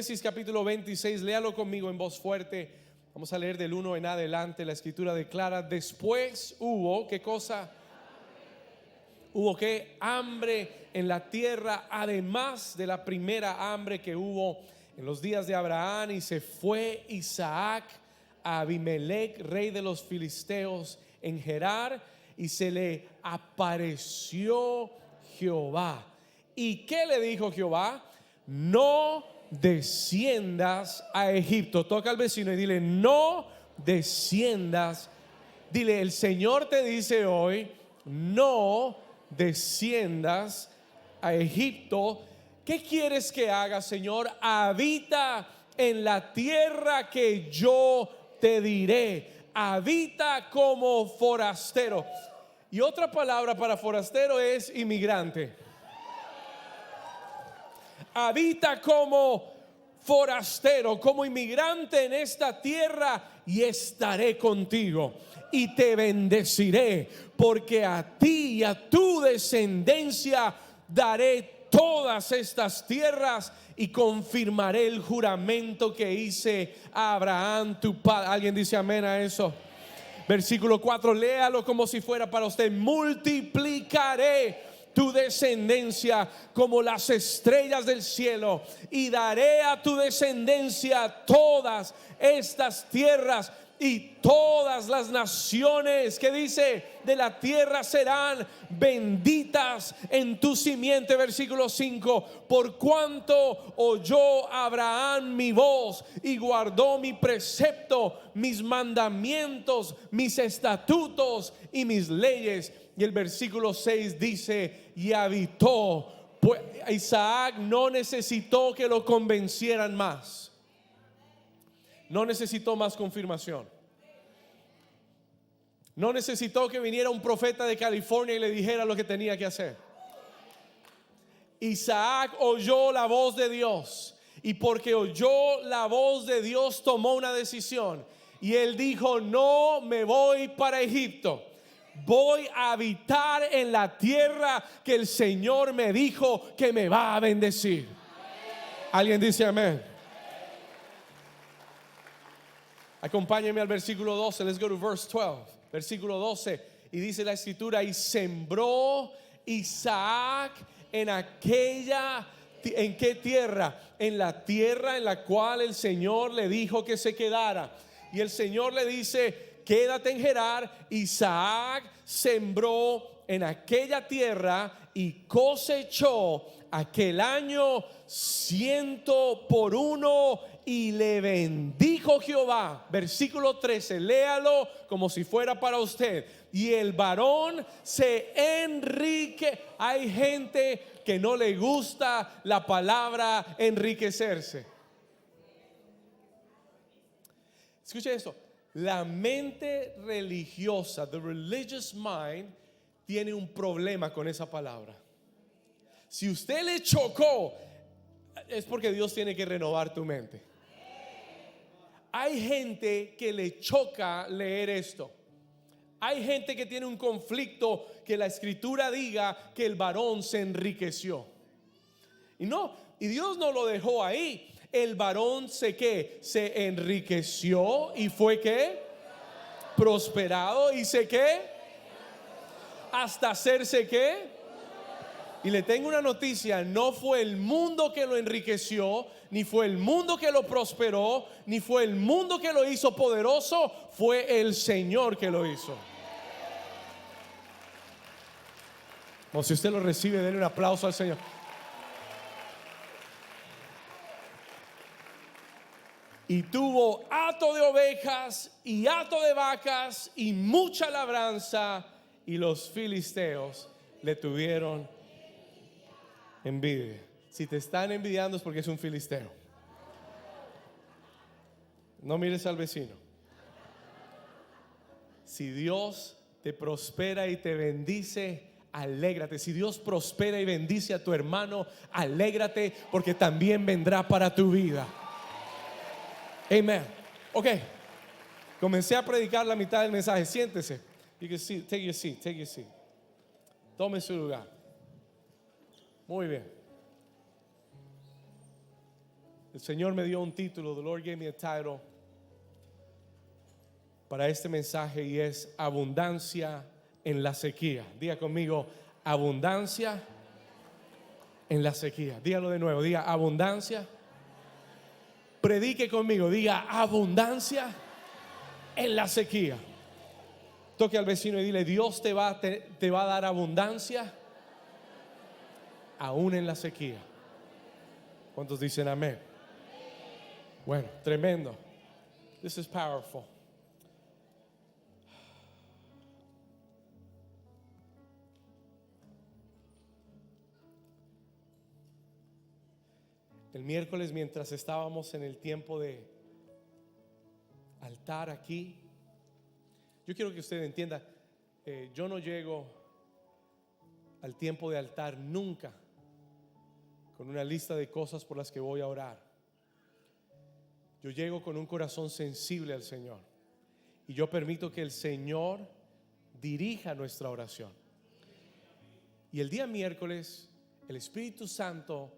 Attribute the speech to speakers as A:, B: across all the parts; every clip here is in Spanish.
A: Génesis capítulo 26, léalo conmigo en voz fuerte. Vamos a leer del 1 en adelante. La escritura declara: después hubo, ¿qué cosa? Hubo ¿qué? Hambre en la tierra, además de la primera hambre que hubo en los días de Abraham. Y se fue Isaac a Abimelech, rey de los filisteos, en Gerar, y se le apareció Jehová. ¿Y qué le dijo Jehová? No desciendas a Egipto. Toca al vecino y dile: no desciendas. Dile: el Señor te dice hoy, no desciendas a Egipto. ¿Qué quieres que haga, Señor? Habita en la tierra que yo te diré. Habita como forastero. Y otra palabra para forastero es inmigrante. Habita como forastero, como inmigrante en esta tierra, y estaré contigo y te bendeciré, porque a ti y a tu descendencia daré todas estas tierras y confirmaré el juramento que hice a Abraham tu padre. ¿Alguien dice amén a eso? Versículo 4, léalo como si fuera para usted. Multiplicaré tu descendencia como las estrellas del cielo, y daré a tu descendencia todas estas tierras, y todas las naciones, que dice, de la tierra serán benditas en tu simiente. Versículo 5, por cuanto oyó Abraham mi voz y guardó mi precepto, mis mandamientos, mis estatutos y mis leyes. Y el versículo 6 dice: y habitó. Pues Isaac no necesitó que lo convencieran más. No necesitó más confirmación. No necesitó que viniera un profeta de California y le dijera lo que tenía que hacer. Isaac oyó la voz de Dios, y porque oyó la voz de Dios tomó una decisión, y él dijo: no me voy para Egipto. Voy a habitar en la tierra que el Señor me dijo que me va a bendecir. ¿Alguien dice amén? Acompáñenme al versículo 12. Let's go to verse 12. Versículo 12. Y dice la escritura: y sembró Isaac ¿en qué tierra? En la tierra en la cual el Señor le dijo que se quedara. Y el Señor le dice: quédate en Gerar. Isaac sembró en aquella tierra y cosechó aquel año 100 por 1, y le bendijo Jehová. Versículo 13, léalo como si fuera para usted. Y el varón se enrique. Hay gente que no le gusta la palabra enriquecerse. Escuche esto: la mente religiosa, the religious mind, tiene un problema con esa palabra. Si usted le chocó, es porque Dios tiene que renovar tu mente. Hay gente que le choca leer esto. Hay gente que tiene un conflicto que la escritura diga que el varón se enriqueció. Y Dios no lo dejó ahí. El varón se enriqueció y fue prosperado, y hasta hacerse Y le tengo una noticia: no fue el mundo que lo enriqueció, ni fue el mundo que lo prosperó, ni fue el mundo que lo hizo poderoso. Fue el Señor que lo hizo. O si usted lo recibe, denle un aplauso al Señor. Y tuvo hato de ovejas y hato de vacas y mucha labranza, y los filisteos le tuvieron envidia. Si te están envidiando es porque es un filisteo. No mires al vecino. Si Dios te prospera y te bendice, alégrate. Si Dios prospera y bendice a tu hermano, alégrate, porque también vendrá para tu vida. Amen. Ok, comencé a predicar la mitad del mensaje. Siéntese. You can see, take your seat. Tome su lugar. Muy bien. El Señor me dio un título. The Lord gave me a title para este mensaje y es abundancia en la sequía. Diga conmigo, abundancia en la sequía. Dígalo de nuevo, diga abundancia. Predique conmigo, diga abundancia en la sequía. Toque al vecino y dile, Dios te va a dar abundancia aún en la sequía. ¿Cuántos dicen amén? Bueno, tremendo. This is powerful. El miércoles, mientras estábamos en el tiempo de altar aquí, yo quiero que usted entienda, yo no llego al tiempo de altar nunca con una lista de cosas por las que voy a orar. Yo llego con un corazón sensible al Señor y yo permito que el Señor dirija nuestra oración. Y el día miércoles el Espíritu Santo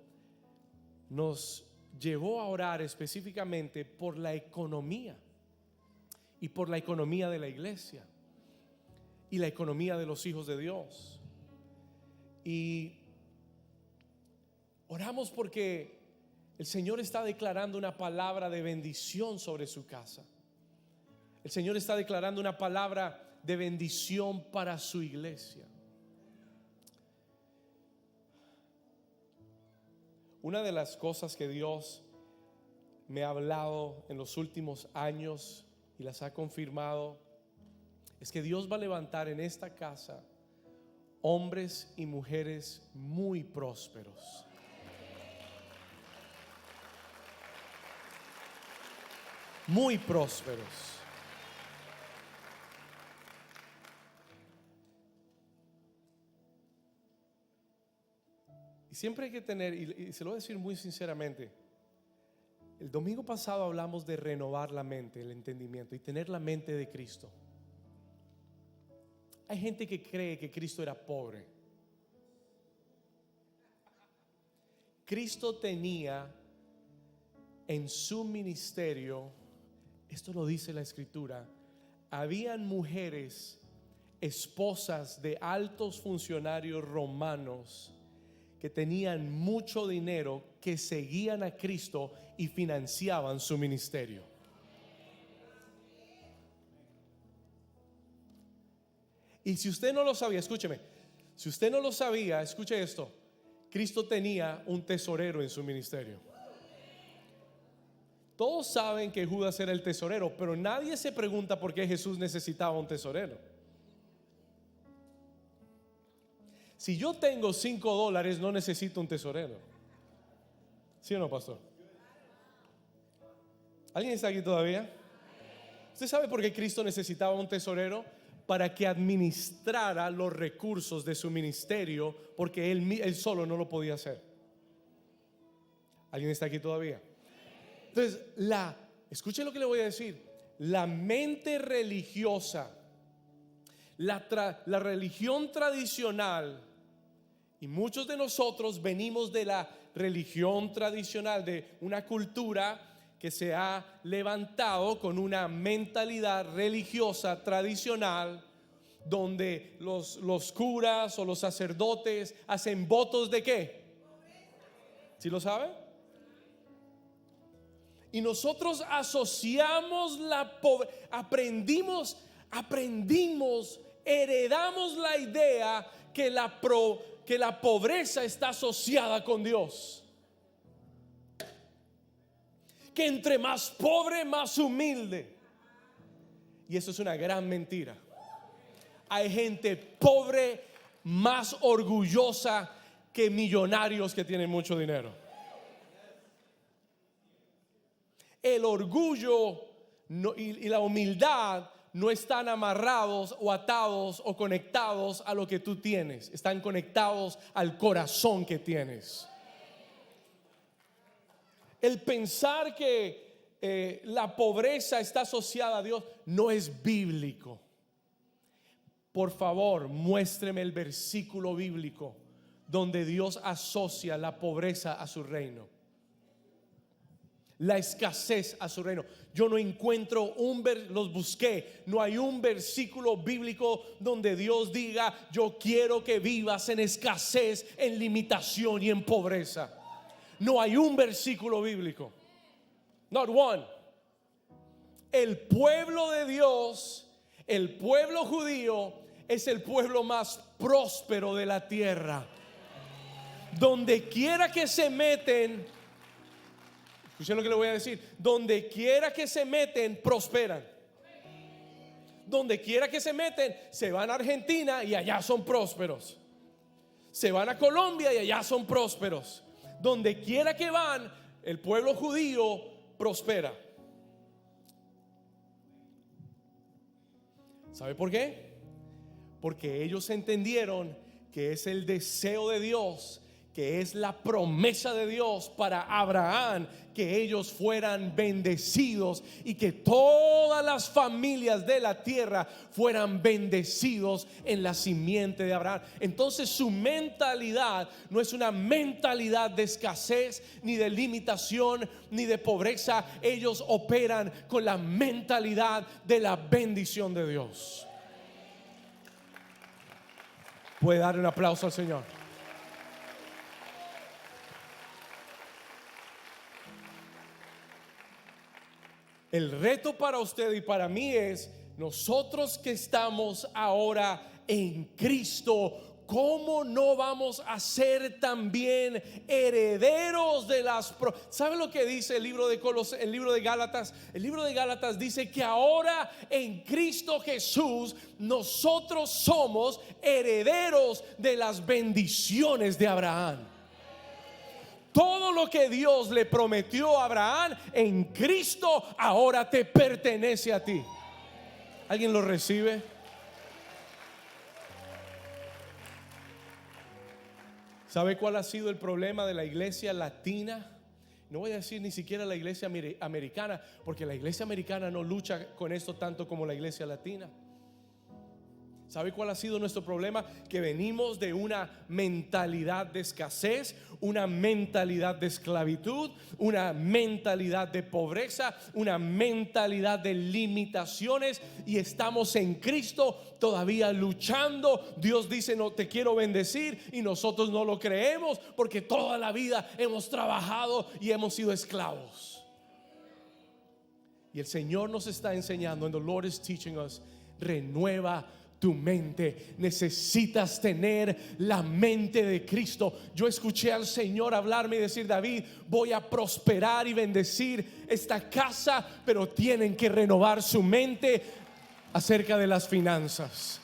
A: nos llevó a orar específicamente por la economía y por la economía de la iglesia y la economía de los hijos de Dios. Y oramos porque el Señor está declarando una palabra de bendición sobre su casa. El Señor está declarando una palabra de bendición para su iglesia. Una de las cosas que Dios me ha hablado en los últimos años y las ha confirmado es que Dios va a levantar en esta casa hombres y mujeres muy prósperos. Muy prósperos. Y siempre hay que tener, y se lo voy a decir muy sinceramente, el domingo pasado hablamos de renovar la mente, el entendimiento y tener la mente de Cristo. Hay gente que cree que Cristo era pobre. Cristo tenía en su ministerio, esto lo dice la Escritura, habían mujeres, esposas de altos funcionarios romanos que tenían mucho dinero, que seguían a Cristo y financiaban su ministerio. Y si usted no lo sabía, escúcheme, si usted no lo sabía, escuche esto, Cristo tenía un tesorero en su ministerio. Todos saben que Judas era el tesorero, pero nadie se pregunta por qué Jesús necesitaba un tesorero. Si yo tengo $5, no necesito un tesorero. ¿Sí o no, pastor? ¿Alguien está aquí todavía? ¿Usted sabe por qué Cristo necesitaba un tesorero? Para que administrara los recursos de su ministerio, porque él solo no lo podía hacer. ¿Alguien está aquí todavía? Entonces, escuche lo que le voy a decir. La mente religiosa, la religión tradicional, y muchos de nosotros venimos de la religión tradicional, de una cultura que se ha levantado con una mentalidad religiosa tradicional, donde los curas o los sacerdotes hacen votos de ¿qué? ¿Sí lo sabe? Y nosotros asociamos la pobreza, aprendimos, heredamos la idea que la pobreza está asociada con Dios. Que entre más pobre, más humilde. Y eso es una gran mentira. Hay gente pobre más orgullosa que millonarios que tienen mucho dinero. El orgullo y la humildad no están amarrados o atados o conectados a lo que tú tienes. Están conectados al corazón que tienes. El pensar que la pobreza está asociada a Dios no es bíblico. Por favor, muéstreme el versículo bíblico donde Dios asocia la pobreza a su reino. la escasez a su reino. Yo no encuentro los busqué, no hay un versículo bíblico donde Dios diga: yo quiero que vivas en escasez, en limitación y en pobreza. No hay un versículo bíblico. Not one. El pueblo de Dios, el pueblo judío, es el pueblo más próspero de la tierra. Donde quiera que se meten, escuchen lo que le voy a decir, donde quiera que se meten, prosperan. Donde quiera que se meten, se van a Argentina y allá son prósperos. Se van a Colombia y allá son prósperos. Donde quiera que van, el pueblo judío prospera. ¿Sabe por qué? Porque ellos entendieron que es el deseo de Dios, que es la promesa de Dios para Abraham, que ellos fueran bendecidos y que todas las familias de la tierra fueran bendecidos en la simiente de Abraham. Entonces su mentalidad no es una mentalidad de escasez, ni de limitación, ni de pobreza. Ellos operan con la mentalidad de la bendición de Dios. Puede dar un aplauso al Señor. El reto para usted y para mí es: nosotros que estamos ahora en Cristo, ¿cómo no vamos a ser también herederos de las ¿Sabe lo que dice el libro de Gálatas? El libro de Gálatas dice que ahora en Cristo Jesús nosotros somos herederos de las bendiciones de Abraham. Todo lo que Dios le prometió a Abraham en Cristo ahora te pertenece a ti. ¿Alguien lo recibe? ¿Sabe cuál ha sido el problema de la iglesia latina? No voy a decir ni siquiera la iglesia americana, porque la iglesia americana no lucha con esto tanto como la iglesia latina. ¿Sabe cuál ha sido nuestro problema? Que venimos de una mentalidad de escasez, una mentalidad de esclavitud, una mentalidad de pobreza, una mentalidad de limitaciones, y estamos en Cristo todavía luchando. Dios dice: no, te quiero bendecir, y nosotros no lo creemos porque toda la vida hemos trabajado y hemos sido esclavos. Y el Señor nos está enseñando, and the Lord is teaching us, renueva tu mente. Necesitas tener la mente de Cristo. Yo escuché al Señor hablarme y decir: David, voy a prosperar y bendecir esta casa, pero tienen que renovar su mente acerca de las finanzas.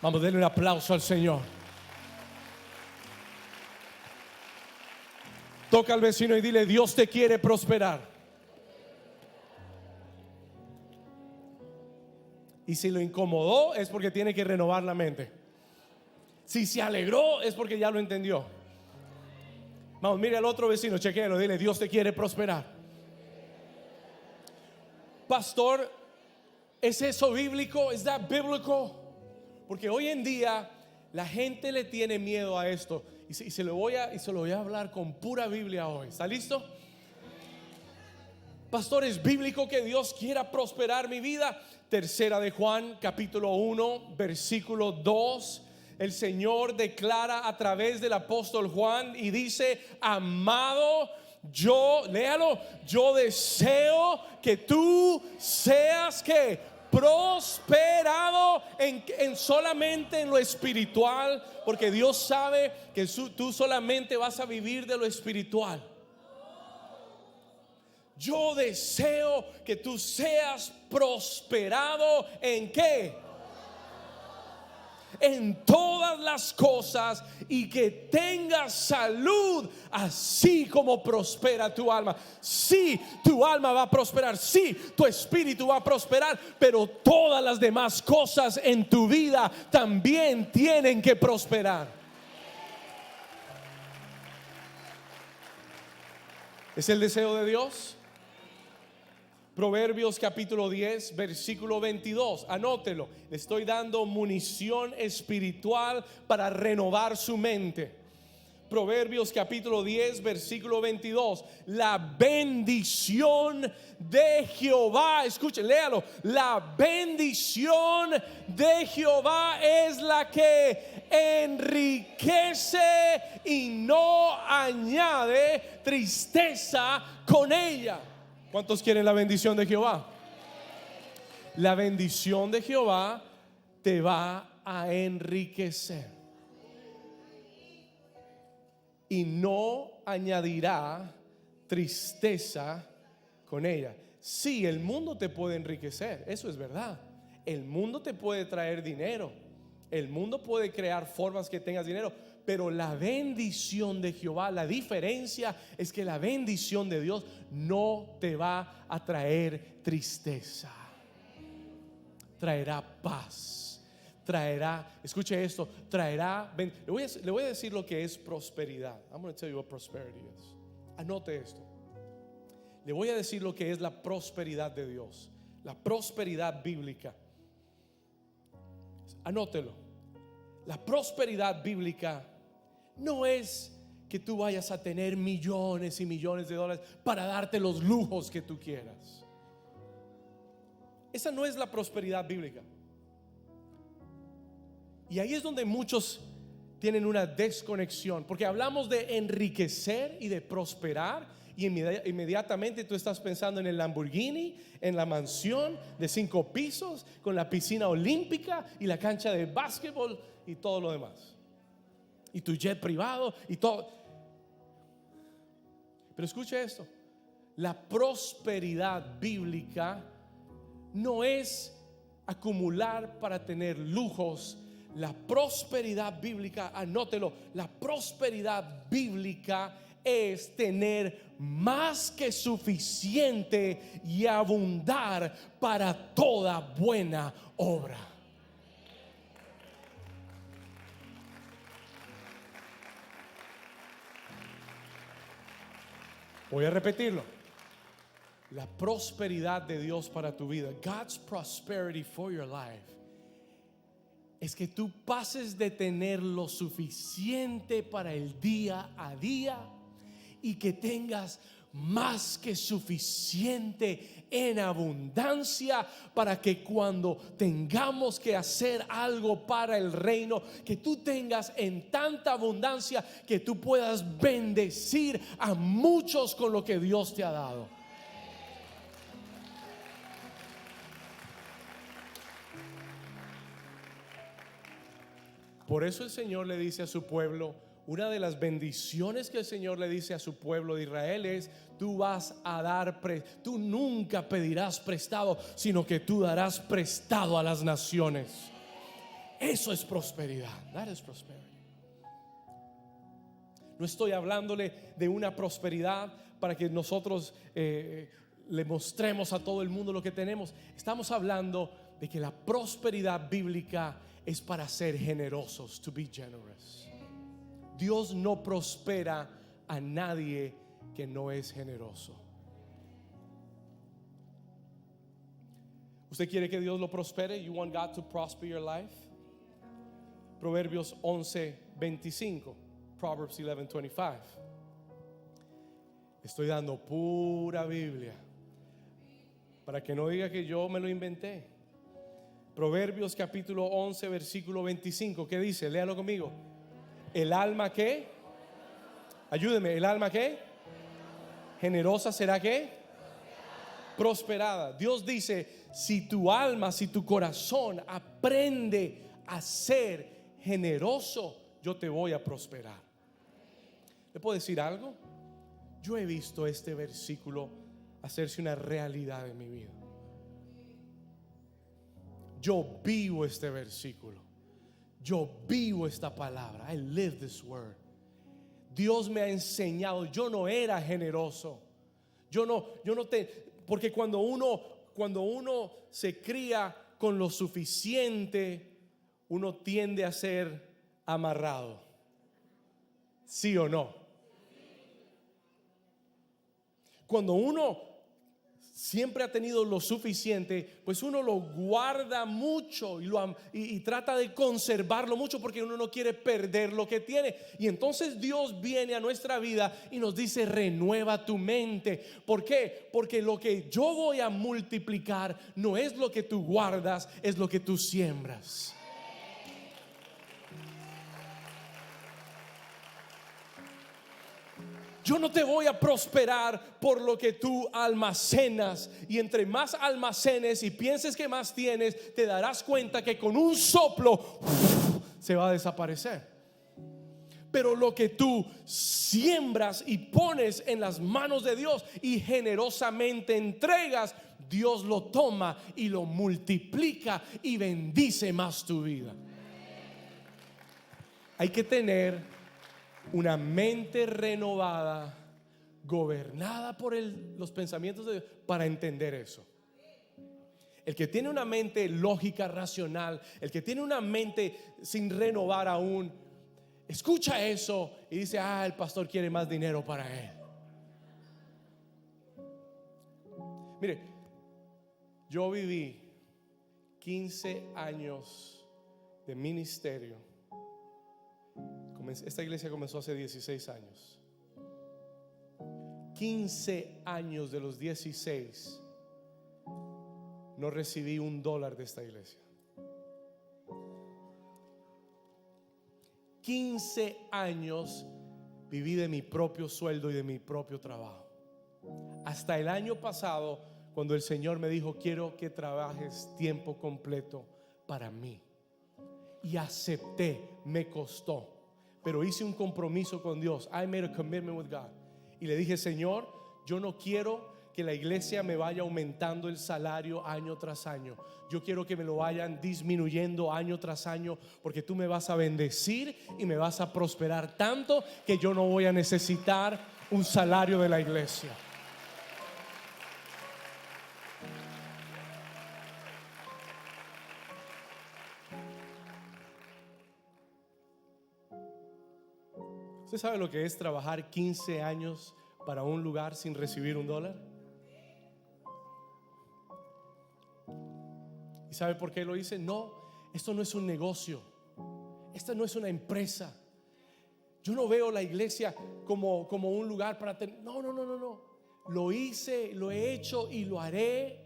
A: Vamos a darle un aplauso al Señor. Toca al vecino y dile: Dios te quiere prosperar. Y si lo incomodó es porque tiene que renovar la mente. Si se alegró es porque ya lo entendió. Vamos, mire al otro vecino, chequéalo, dile: Dios te quiere prosperar. Pastor, ¿es eso bíblico? ¿Es that bíblico? Porque hoy en día la gente le tiene miedo a esto. Y se lo voy a hablar con pura Biblia hoy. ¿Está listo? Pastor, ¿es bíblico que Dios quiera prosperar mi vida? Tercera de Juan, capítulo 1, versículo 2. El Señor declara a través del apóstol Juan y dice: amado, léalo, yo deseo que tú seas que prosperado en solamente en lo espiritual, porque Dios sabe que tú solamente vas a vivir de lo espiritual. Yo deseo que tú seas prosperado ¿en qué? En todas las cosas, y que tengas salud, así como prospera tu alma. Sí, tu alma va a prosperar, sí, tu espíritu va a prosperar, pero todas las demás cosas en tu vida también tienen que prosperar. ¿Es el deseo de Dios? Proverbios capítulo 10, versículo 22. Anótelo. Le estoy dando munición espiritual para renovar su mente. Proverbios capítulo 10 versículo 22. La bendición de Jehová, escuchen, léalo. La bendición de Jehová es la que enriquece y no añade tristeza con ella. ¿Cuántos quieren la bendición de Jehová? La bendición de Jehová te va a enriquecer y no añadirá tristeza con ella. Sí, el mundo te puede enriquecer, eso es verdad. El mundo te puede traer dinero, el mundo puede crear formas que tengas dinero, pero la bendición de Jehová, la diferencia es que la bendición de Dios no te va a traer tristeza, traerá paz. Traerá, escuche esto, traerá, le voy a decir lo que es prosperidad. I'm going to tell you what prosperity is. Anote esto. Le voy a decir lo que es la prosperidad de Dios, la prosperidad bíblica. Anótelo. La prosperidad bíblica no es que tú vayas a tener millones y millones de dólares para darte los lujos que tú quieras. Esa no es la prosperidad bíblica. Y ahí es donde muchos tienen una desconexión, porque hablamos de enriquecer y de prosperar, y inmediatamente tú estás pensando en el Lamborghini, en la mansión de 5 pisos, con la piscina olímpica y la cancha de básquetbol y todo lo demás, y tu jet privado y todo. Pero escucha esto: la prosperidad bíblica no es acumular para tener lujos. La prosperidad bíblica, anótelo, la prosperidad bíblica es tener más que suficiente y abundar para toda buena obra. Voy a repetirlo. La prosperidad de Dios para tu vida, God's prosperity for your life, es que tú pases de tener lo suficiente para el día a día y que tengas más que suficiente en abundancia, para que cuando tengamos que hacer algo para el reino, que tú tengas en tanta abundancia que tú puedas bendecir a muchos con lo que Dios te ha dado. Por eso el Señor le dice a su pueblo, una de las bendiciones que el Señor le dice a su pueblo de Israel es: tú vas a dar, tú nunca pedirás prestado, sino que tú darás prestado a las naciones. Eso es prosperidad. That is prosperity. No estoy hablándole de una prosperidad para que nosotros le mostremos a todo el mundo lo que tenemos. Estamos hablando de que la prosperidad bíblica es para ser generosos, to be generous. Dios no prospera a nadie que no es generoso. ¿Usted quiere que Dios lo prospere? You want God to prosper your life? Proverbios 11:25. Proverbs 11:25. Estoy dando pura Biblia para que no diga que yo me lo inventé. Proverbios capítulo 11 versículo 25. ¿Qué dice? Léalo conmigo. El alma ¿qué? Ayúdeme. El alma ¿qué? Generosa será ¿qué? Prosperada. Dios dice: si tu alma, si tu corazón aprende a ser generoso, yo te voy a prosperar. ¿Le puedo decir algo? Yo he visto este versículo hacerse una realidad en mi vida. Yo vivo este versículo. Yo vivo esta palabra. I live this word. Dios me ha enseñado. Yo no era generoso. Porque cuando uno se cría con lo suficiente, uno tiende a ser amarrado. ¿Sí o no? Cuando uno siempre ha tenido lo suficiente, pues uno lo guarda mucho y trata de conservarlo mucho porque uno no quiere perder lo que tiene. Y entonces Dios viene a nuestra vida y nos dice: renueva tu mente. ¿Por qué? Porque lo que yo voy a multiplicar no es lo que tú guardas, es lo que tú siembras. Yo no te voy a prosperar por lo que tú almacenas. Y entre más almacenes y pienses que más tienes, te darás cuenta que con un soplo se va a desaparecer. Pero lo que tú siembras y pones en las manos de Dios y generosamente entregas, Dios lo toma y lo multiplica y bendice más tu vida. Hay que tener una mente renovada, gobernada por los pensamientos de Dios, para entender eso. El que tiene una mente lógica, racional, el que tiene una mente sin renovar aún, escucha eso y dice: el pastor quiere más dinero para él. Mire, yo viví 15 años de ministerio. Esta iglesia comenzó hace 16 años. 15 años de los 16 no recibí $1 de esta iglesia. 15 años viví de mi propio sueldo y de mi propio trabajo. Hasta el año pasado, cuando el Señor me dijo: quiero que trabajes tiempo completo para mí. Y acepté, me costó, pero hice un compromiso con Dios. I made a commitment with God. Y le dije: Señor, yo no quiero que la iglesia me vaya aumentando el salario año tras año. Yo quiero que me lo vayan disminuyendo año tras año, porque tú me vas a bendecir y me vas a prosperar tanto que yo no voy a necesitar un salario de la iglesia. ¿Usted sabe lo que es trabajar 15 años para un lugar sin recibir $1? ¿Y sabe por qué lo hice? No, esto no es un negocio. Esta no es una empresa. Yo no veo la iglesia como un lugar para tener. No. Lo hice, lo he hecho y lo haré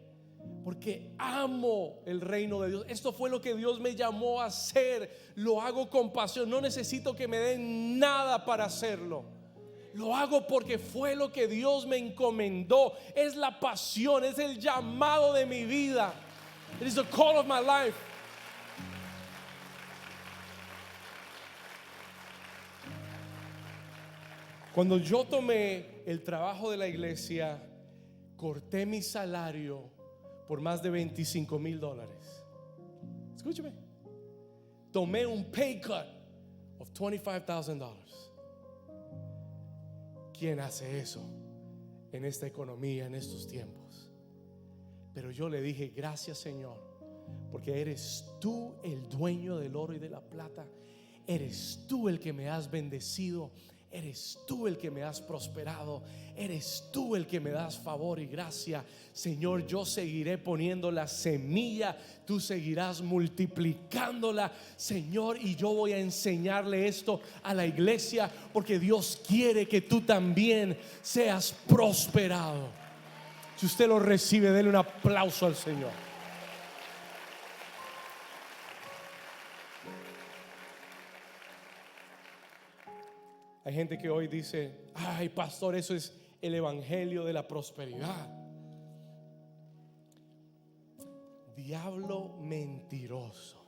A: porque amo el reino de Dios. Esto fue lo que Dios me llamó a hacer. Lo hago con pasión. No necesito que me den nada para hacerlo. Lo hago porque fue lo que Dios me encomendó. Es la pasión, es el llamado de mi vida. It is the call of my life. Cuando yo tomé el trabajo de la iglesia, corté mi salario por más de $25,000. Escúcheme. Tomé un pay cut of $25,000. ¿Quién hace eso en esta economía, en estos tiempos? Pero yo le dije: gracias, Señor, porque eres tú el dueño del oro y de la plata. Eres tú el que me has bendecido. Eres tú el que me has prosperado. Eres tú el que me das favor y gracia. Señor, yo seguiré poniendo la semilla, tú seguirás multiplicándola, Señor, y yo voy a enseñarle esto a la iglesia, porque Dios quiere que tú también seas prosperado. Si usted lo recibe, denle un aplauso al Señor. Hay gente que hoy dice: ay, pastor, eso es el evangelio de la prosperidad. Diablo mentiroso.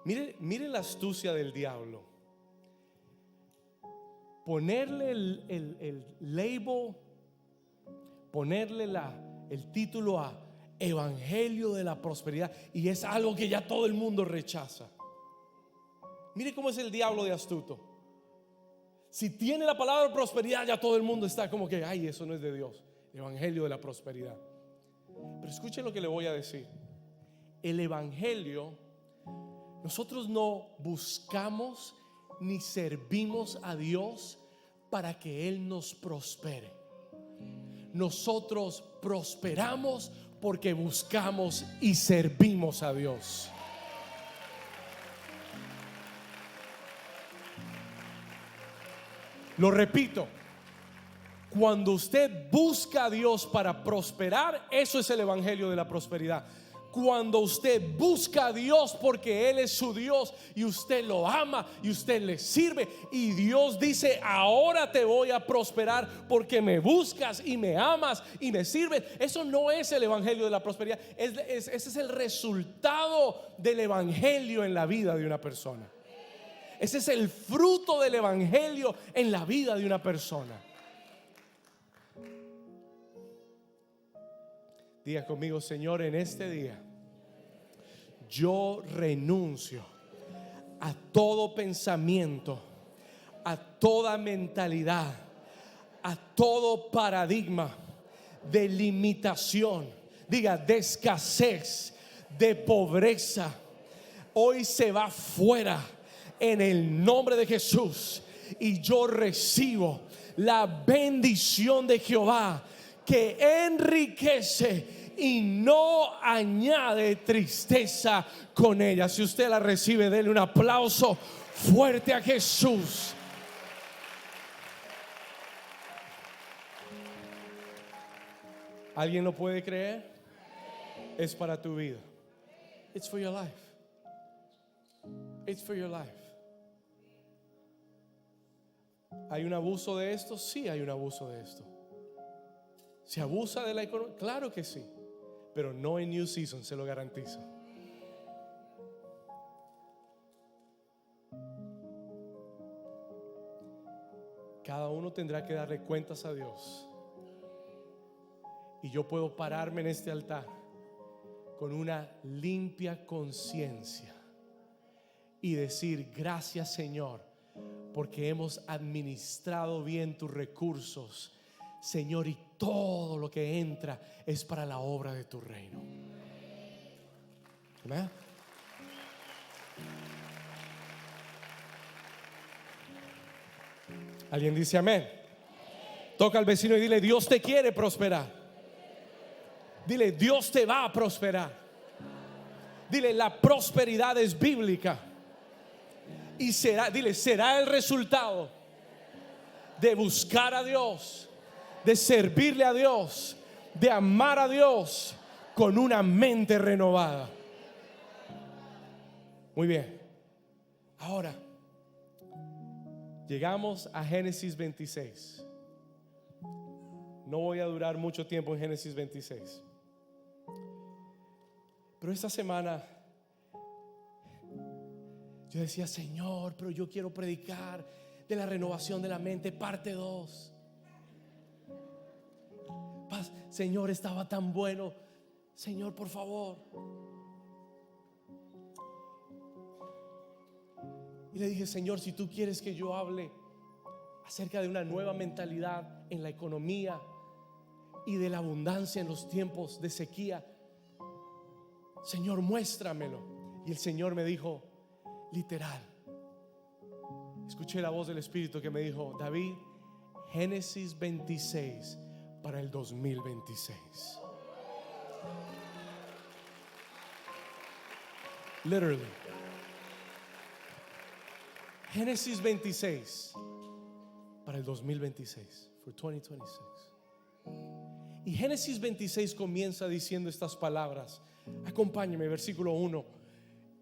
A: Mire la astucia del diablo. Ponerle el label, ponerle el título a evangelio de la prosperidad, y es algo que ya todo el mundo rechaza. Mire cómo es el diablo de astuto. Si tiene la palabra prosperidad, ya todo el mundo está como que: ay, eso no es de Dios, el evangelio de la prosperidad. Pero escuchen lo que le voy a decir. El evangelio, nosotros no buscamos ni servimos a Dios para que Él nos prospere. nosotros prosperamos porque buscamos y servimos a Dios. Lo repito, cuando usted busca a Dios para prosperar, eso es el evangelio de la prosperidad. Cuando usted busca a Dios porque Él es su Dios y usted lo ama y usted le sirve, y Dios dice: ahora te voy a prosperar porque me buscas y me amas y me sirves. Eso no es el evangelio de la prosperidad. Ese es el resultado del evangelio en la vida de una persona. Ese es el fruto del evangelio en la vida de una persona. Diga conmigo: Señor, en este día yo renuncio a todo pensamiento, a toda mentalidad, a todo paradigma de limitación. Diga: de escasez, de pobreza. Hoy se va fuera en el nombre de Jesús, y yo recibo la bendición de Jehová, que enriquece y no añade tristeza con ella. Si usted la recibe, denle un aplauso fuerte a Jesús. ¿Alguien lo puede creer? Es para tu vida. It's for your life. It's for your life. ¿Hay un abuso de esto? Sí, hay un abuso de esto. ¿Se abusa de la economía? Claro que sí, pero no en New Season, se lo garantizo. Cada uno tendrá que darle cuentas a Dios. Y yo puedo pararme en este altar con una limpia conciencia y decir: gracias, Señor, porque hemos administrado bien tus recursos, Señor, y todo lo que entra es para la obra de tu reino. Amén. ¿Alguien dice amén? Toca al vecino y dile: Dios te quiere prosperar. Dile: Dios te va a prosperar. Dile: la prosperidad es bíblica. Y será, dile, será el resultado de buscar a Dios, de servirle a Dios, de amar a Dios con una mente renovada. Muy bien. Ahora llegamos a Génesis 26. No voy a durar mucho tiempo en Génesis 26, pero esta semana yo decía: Señor, pero yo quiero predicar de la renovación de la mente, parte 2. Señor, estaba tan bueno. Señor, por favor. Y le dije: Señor, si tú quieres que yo hable acerca de una nueva mentalidad en la economía y de la abundancia en los tiempos de sequía, Señor, muéstramelo. Y el Señor me dijo: literal, escuché la voz del Espíritu que me dijo: David, Génesis 26 para el 2026. Literally, Génesis 26 para el 2026, for 2026. Y Génesis 26 comienza diciendo estas palabras. Acompáñeme, versículo 1.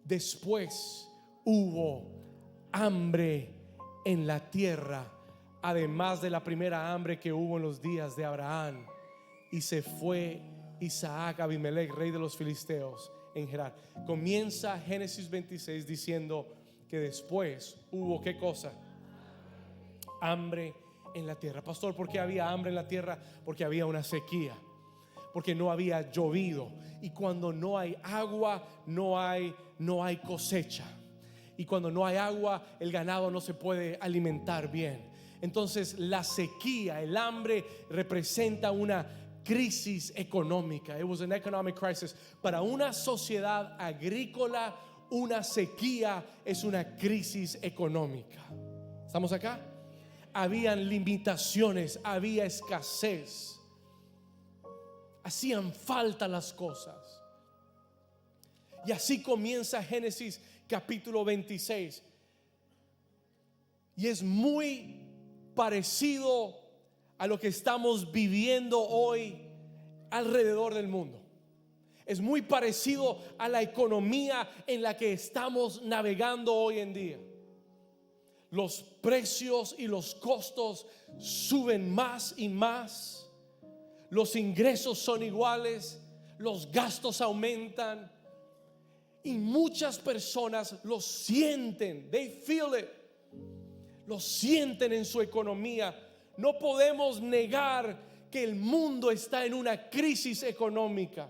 A: Después hubo hambre en la tierra, además de la primera hambre que hubo en los días de Abraham, y se fue Isaac a Abimelech, rey de los filisteos, en Gerar. Comienza Génesis 26 diciendo que después hubo, ¿qué cosa? Hambre en la tierra. Pastor, ¿por qué había hambre en la tierra? Porque había una sequía, porque no había llovido, y cuando no hay agua no hay cosecha, y cuando no hay agua el ganado no se puede alimentar bien. Entonces la sequía, el hambre, representa una crisis económica. It was an economic crisis. Para una sociedad agrícola, una sequía es una crisis económica. ¿Estamos acá? Habían limitaciones, había escasez. hacían falta las cosas. Y así comienza Génesis capítulo 26. Y es muy parecido a lo que estamos viviendo hoy alrededor del mundo. Es muy parecido a la economía en la que estamos navegando hoy en día. Los precios y los costos suben más y más. Los ingresos son iguales, los gastos aumentan y muchas personas lo sienten. They feel it. Lo sienten en su economía. No podemos negar que el mundo está en una crisis económica,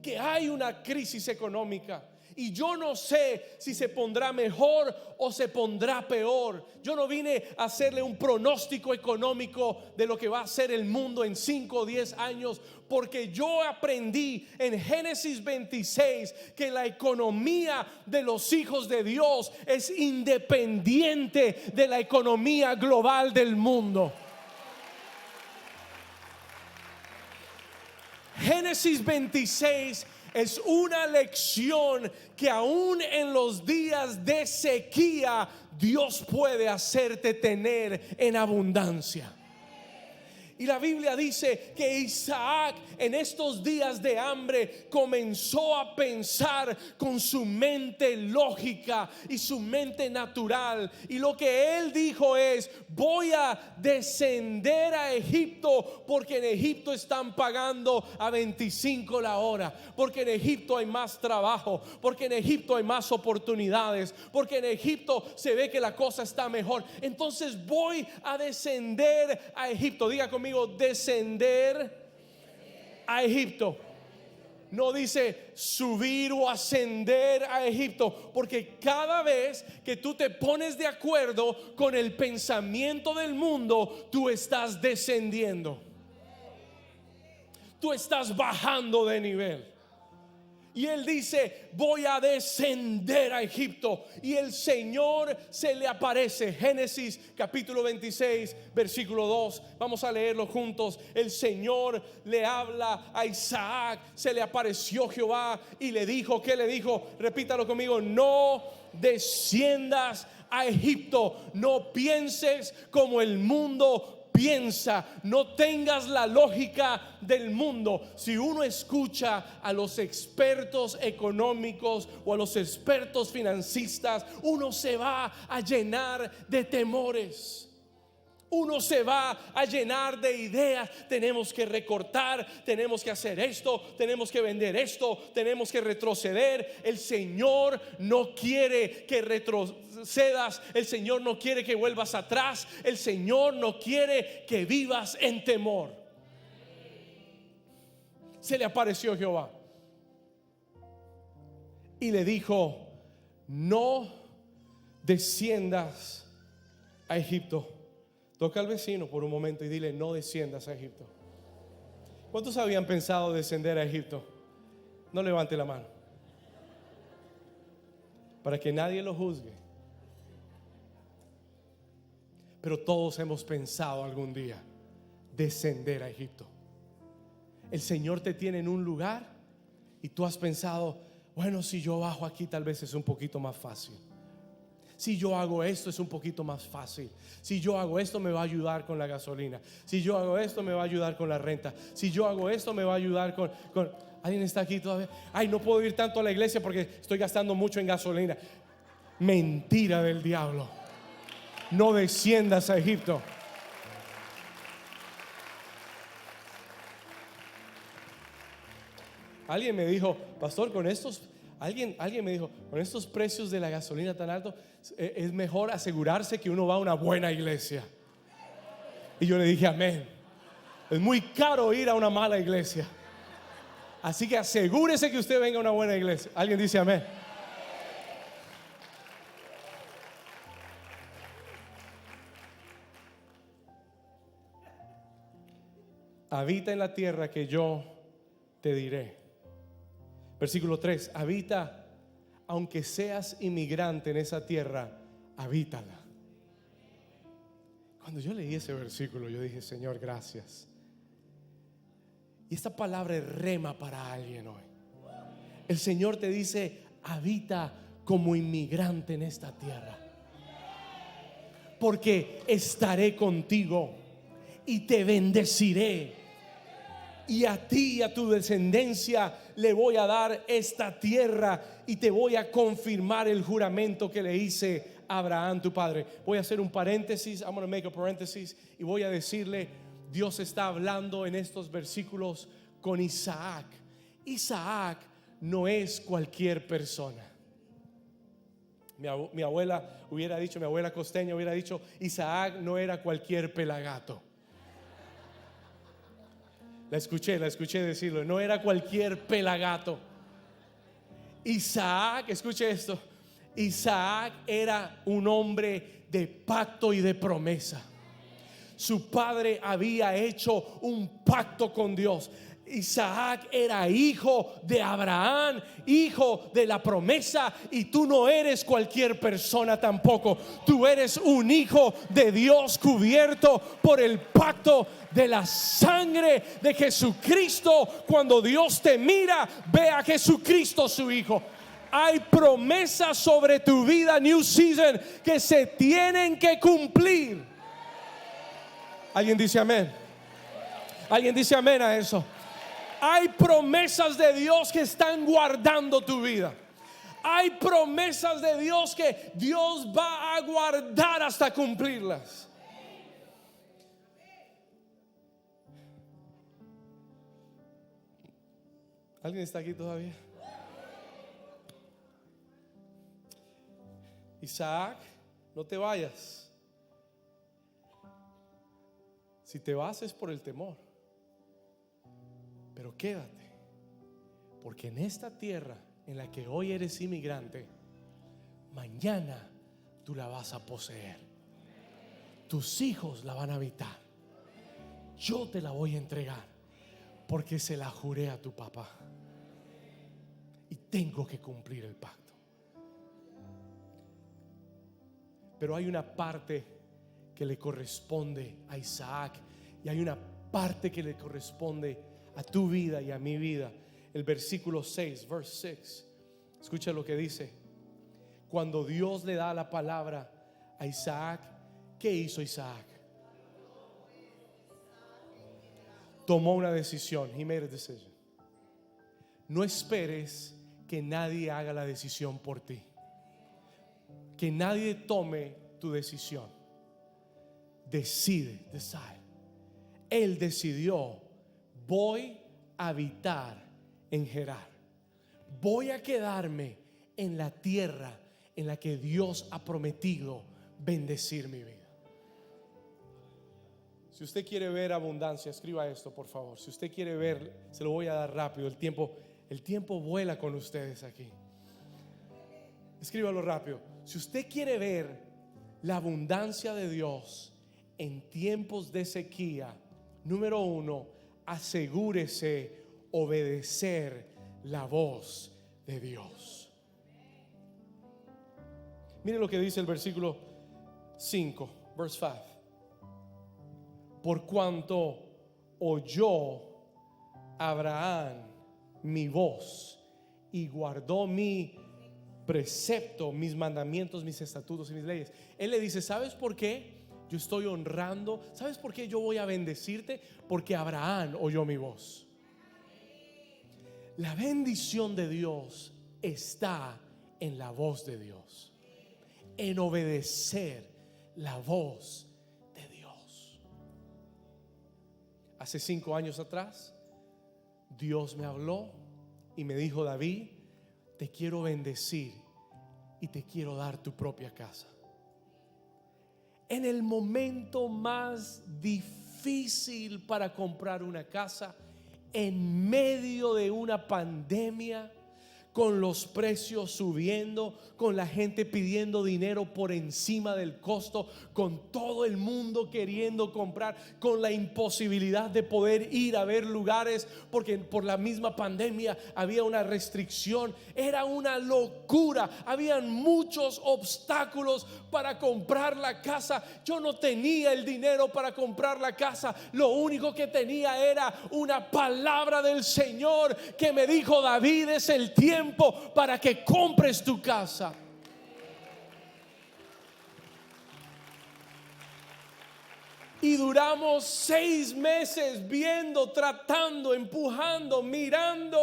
A: que hay una crisis económica. Y yo no sé si se pondrá mejor o se pondrá peor. Yo no vine a hacerle un pronóstico económico de lo que va a ser el mundo en 5 o 10 años, porque yo aprendí en Génesis 26 que la economía de los hijos de Dios es independiente de la economía global del mundo. Génesis 26 es una lección que aún en los días de sequía Dios puede hacerte tener en abundancia. Y la Biblia dice que Isaac en estos días de hambre comenzó a pensar con su mente lógica y su mente natural. Y lo que él dijo es: voy a descender a Egipto, porque en Egipto están pagando a 25 la hora, porque en Egipto hay más trabajo, porque en Egipto hay más oportunidades, porque en Egipto se ve que la cosa está mejor. Entonces voy a descender a Egipto. Diga conmigo: descender a Egipto. No dice subir o ascender a Egipto, porque cada vez que tú te pones de acuerdo con el pensamiento del mundo, tú estás descendiendo, tú estás bajando de nivel. Y él dice: voy a descender a Egipto. Y el Señor se le aparece. Génesis capítulo 26 versículo 2. Vamos a leerlo juntos. El Señor le habla a Isaac. Se le apareció Jehová y le dijo, ¿qué le dijo? Repítalo conmigo: no desciendas a Egipto. No pienses como el mundo piensa, no tengas la lógica del mundo. Si uno escucha a los expertos económicos o a los expertos financistas, uno se va a llenar de temores. Uno se va a llenar de ideas. Tenemos que recortar, tenemos que hacer esto, tenemos que vender esto, tenemos que retroceder. El Señor no quiere que retrocedas. El Señor no quiere que vuelvas atrás. El Señor no quiere que vivas en temor. Se le apareció Jehová y le dijo: no desciendas a Egipto. Toca al vecino por un momento y dile: no desciendas a Egipto. ¿Cuántos habían pensado descender a Egipto? No levante la mano, para que nadie lo juzgue. Pero todos hemos pensado algún día descender a Egipto. El Señor te tiene en un lugar y tú has pensado: bueno, si yo bajo aquí tal vez es un poquito más fácil. Si yo hago esto es un poquito más fácil. Si yo hago esto me va a ayudar con la gasolina. Si yo hago esto me va a ayudar con la renta. Si yo hago esto me va a ayudar con... ¿Alguien está aquí todavía? Ay, no puedo ir tanto a la iglesia porque estoy gastando mucho en gasolina. Mentira del diablo. No desciendas a Egipto. Alguien me dijo: pastor, con estos... Alguien me dijo: con estos precios de la gasolina tan altos, es mejor asegurarse que uno va a una buena iglesia. Y yo le dije: amén. Es muy caro ir a una mala iglesia, así que asegúrese que usted venga a una buena iglesia. Alguien dice amén. Habita en la tierra que yo te diré. Versículo 3: habita, aunque seas inmigrante en esa tierra, habítala. Cuando yo leí ese versículo, yo dije: Señor, gracias. Y esta palabra es rema para alguien hoy. El Señor te dice: habita como inmigrante en esta tierra, porque estaré contigo y te bendeciré, y a ti y a tu descendencia le voy a dar esta tierra, y te voy a confirmar el juramento que le hice a Abraham tu padre. Voy a hacer un paréntesis, I'm going to make a parenthesis, y voy a decirle: Dios está hablando en estos versículos con Isaac. Isaac no es cualquier persona. Mi abuela hubiera dicho, mi abuela costeña hubiera dicho: Isaac no era cualquier pelagato. La escuché decirlo: no era cualquier pelagato. Isaac, escuche esto, Isaac era un hombre de pacto y de promesa. Su padre había hecho un pacto con Dios. Isaac era hijo de Abraham, hijo de la promesa, y tú no eres cualquier persona tampoco. Tú eres un hijo de Dios, cubierto por el pacto de la sangre de Jesucristo. Cuando Dios te mira, ve a Jesucristo su hijo. Hay promesas sobre tu vida, New Season, que se tienen que cumplir. ¿Alguien dice amén? ¿Alguien dice amén a eso? Hay promesas de Dios que están guardando tu vida. Hay promesas de Dios que Dios va a guardar hasta cumplirlas. ¿Alguien está aquí todavía? Isaac, no te vayas. Si te vas es por el temor, pero quédate, porque en esta tierra en la que hoy eres inmigrante, mañana tú la vas a poseer. Tus hijos la van a habitar. Yo te la voy a entregar, porque se la juré a tu papá y tengo que cumplir el pacto. Pero hay una parte que le corresponde a Isaac, y hay una parte que le corresponde a tu vida y a mi vida. El versículo 6, verse 6, escucha lo que dice. Cuando Dios le da la palabra a Isaac, ¿qué hizo Isaac? Tomó una decisión. He made a decision. No esperes que nadie haga la decisión por ti, que nadie tome tu decisión. Decide. Él decidió: voy a habitar en Gerar, voy a quedarme en la tierra en la que Dios ha prometido bendecir mi vida. Si usted quiere ver abundancia, escriba esto por favor. Si usted quiere ver, se lo voy a dar rápido. El tiempo vuela con ustedes aquí. Escríbalo rápido. Si usted quiere ver la abundancia de Dios en tiempos de sequía, número 1, asegúrese obedecer la voz de Dios. Mire lo que dice el versículo 5, verse 5. Por cuanto oyó Abraham mi voz y guardó mi precepto, mis mandamientos, mis estatutos y mis leyes. Él le dice: ¿sabes por qué yo estoy honrando? ¿Sabes por qué yo voy a bendecirte? Porque Abraham oyó mi voz. La bendición de Dios está en la voz de Dios, en obedecer la voz de Dios. Hace 5 años atrás, Dios me habló y me dijo: David, te quiero bendecir y te quiero dar tu propia casa. En el momento más difícil para comprar una casa, en medio de una pandemia, con los precios subiendo, con la gente pidiendo dinero por encima del costo, con todo el mundo queriendo comprar, con la imposibilidad de poder ir a ver lugares porque por la misma pandemia había una restricción. Era una locura, habían muchos obstáculos para comprar la casa. Yo no tenía el dinero para comprar la casa, lo único que tenía era una palabra del Señor que me dijo: David, es el tiempo para que compres tu casa. Y duramos 6 meses viendo, tratando, empujando, mirando.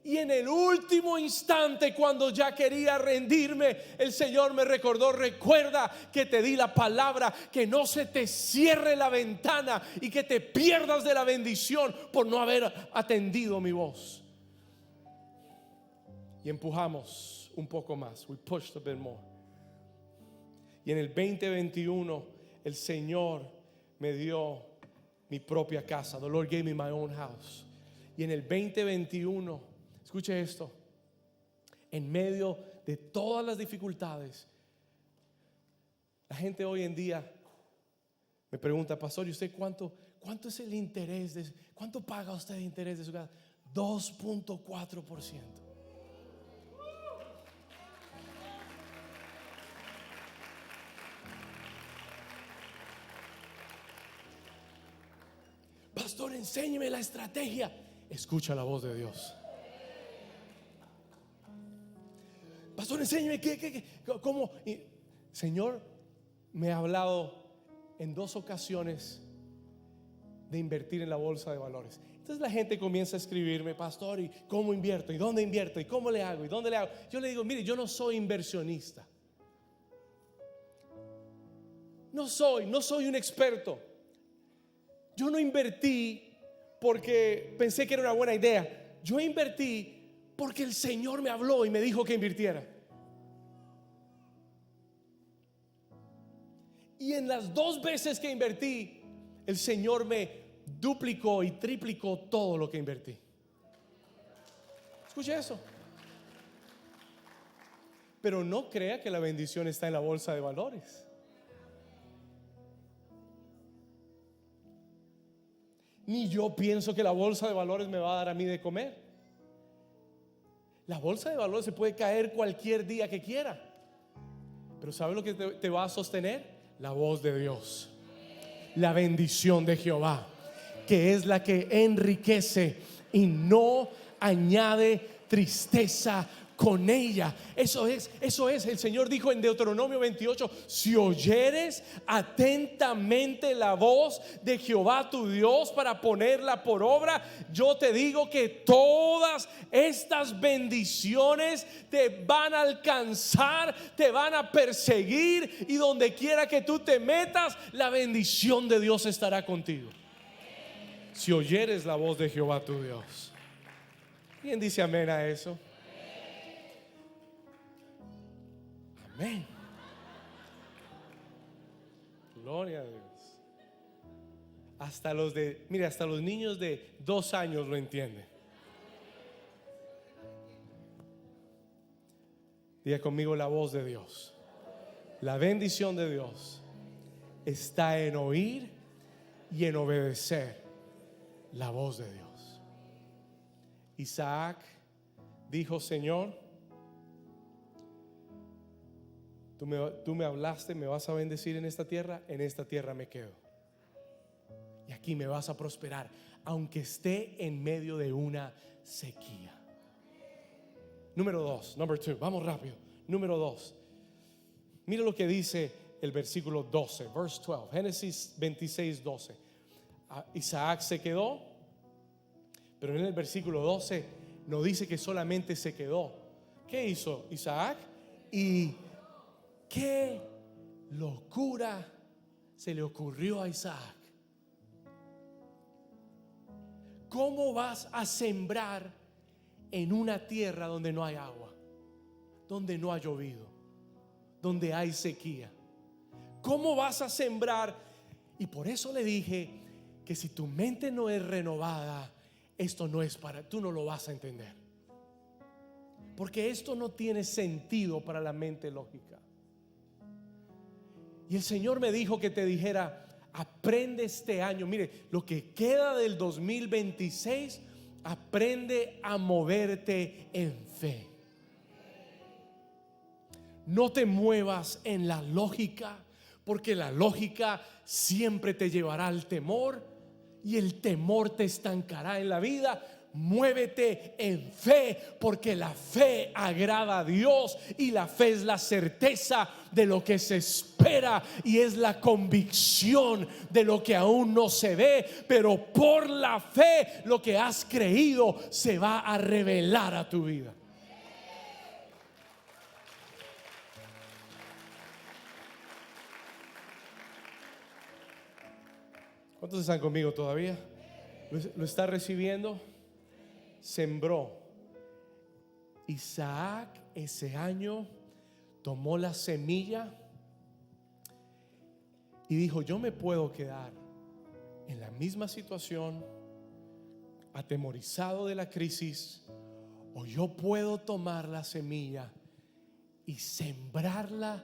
A: Y en el último instante, cuando ya quería rendirme, el Señor me recordó: recuerda que te di la palabra, que no se te cierre la ventana y que te pierdas de la bendición por no haber atendido mi voz. Y empujamos un poco más. We pushed a bit more. Y en el 2021 el Señor me dio mi propia casa. The Lord gave me my own house. Y en el 2021, escuche esto, en medio de todas las dificultades, la gente hoy en día me pregunta: pastor, ¿y usted cuánto es el interés cuánto paga usted de interés de su casa? 2.4%. Pastor, enséñeme la estrategia. Escucha la voz de Dios. Pastor, enséñeme cómo. Señor me ha hablado en 2 ocasiones de invertir en la bolsa de valores. Entonces la gente comienza a escribirme: pastor, ¿y cómo invierto? ¿Y dónde invierto? ¿Y cómo le hago? ¿Y dónde le hago? Yo le digo: mire, yo no soy inversionista. No soy un experto. Yo no invertí porque pensé que era una buena idea. Yo invertí porque el Señor me habló y me dijo que invirtiera. Y en las 2 veces que invertí, el Señor me duplicó y triplicó todo lo que invertí. Escuche eso. Pero no crea que la bendición está en la bolsa de valores. Ni yo pienso que la bolsa de valores me va a dar a mí de comer. La bolsa de valores se puede caer cualquier día que quiera, pero ¿sabe lo que te va a sostener? La voz de Dios, la bendición de Jehová, que es la que enriquece y no añade tristeza con ella. Eso es. El Señor dijo en Deuteronomio 28: si oyeres atentamente la voz de Jehová tu Dios para ponerla por obra, yo te digo que todas estas bendiciones te van a alcanzar, te van a perseguir, y donde quiera que tú te metas, la bendición de Dios estará contigo. Si oyeres la voz de Jehová tu Dios. ¿Quién dice amén a eso? Amén. Gloria a Dios. Hasta los niños de 2 años lo entienden. Diga conmigo: la voz de Dios. La bendición de Dios está en oír y en obedecer la voz de Dios. Isaac dijo: Señor, tú me hablaste, me vas a bendecir en esta tierra me quedo. Y aquí me vas a prosperar, aunque esté en medio de una sequía. Número 2, vamos rápido. Número 2, mira lo que dice el versículo 12, verse 12, Génesis 26, 12. Isaac se quedó, pero en el versículo 12 no dice que solamente se quedó. ¿Qué hizo Isaac? Y qué locura se le ocurrió a Isaac. ¿Cómo vas a sembrar en una tierra donde no hay agua, donde no ha llovido, donde hay sequía? ¿Cómo vas a sembrar? Y por eso le dije que si tu mente no es renovada, esto no es para, tú no lo vas a entender. porque esto no tiene sentido para la mente lógica. Y el Señor me dijo que te dijera: aprende este año, mire, lo que queda del 2026, aprende a moverte en fe. No te muevas en la lógica, porque la lógica siempre te llevará al temor y el temor te estancará en la vida. Muévete en fe, porque la fe agrada a Dios, y la fe es la certeza de lo que se espera y es la convicción de lo que aún no se ve, pero por la fe lo que has creído se va a revelar a tu vida. ¿Cuántos están conmigo todavía? ¿Lo está recibiendo? Sembró. Isaac ese año tomó la semilla y dijo: yo me puedo quedar en la misma situación, atemorizado de la crisis, o yo puedo tomar la semilla y sembrarla,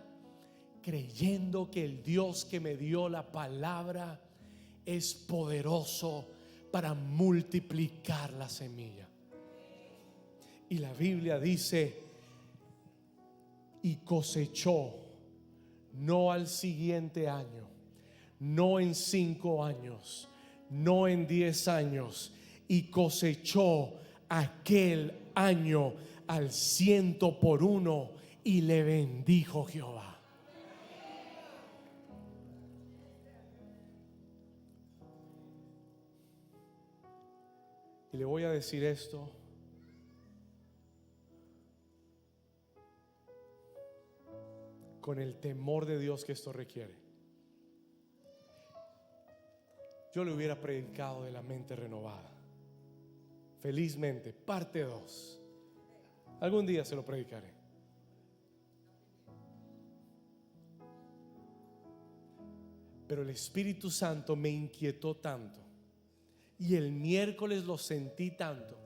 A: creyendo que el Dios que me dio la palabra es poderoso para multiplicar la semilla. Y la Biblia dice: y cosechó, no al siguiente año, no en 5 años, no en 10 años, y cosechó aquel año al 100 por 1, y le bendijo Jehová. Y le voy a decir esto: con el temor de Dios que esto requiere. Yo le hubiera predicado de la mente renovada, felizmente, parte 2. Algún día se lo predicaré. Pero el Espíritu Santo me inquietó tanto, y el miércoles lo sentí tanto,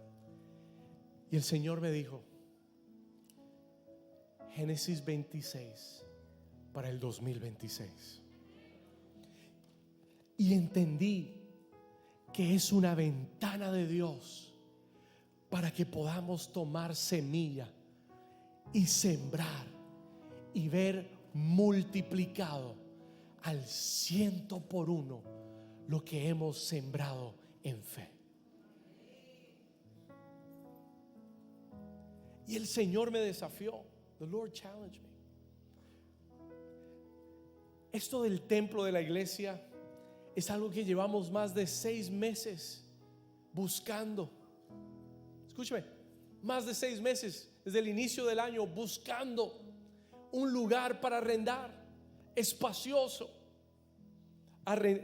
A: y el Señor me dijo: Génesis 26 para el 2026. Y entendí que es una ventana de Dios para que podamos tomar semilla y sembrar y ver multiplicado al 100 por 1 lo que hemos sembrado en fe. Y el Señor me desafió. The Lord challenged me. Esto del templo de la iglesia es algo que llevamos más de 6 meses buscando. Escúcheme, más de 6 meses desde el inicio del año buscando un lugar para arrendar espacioso.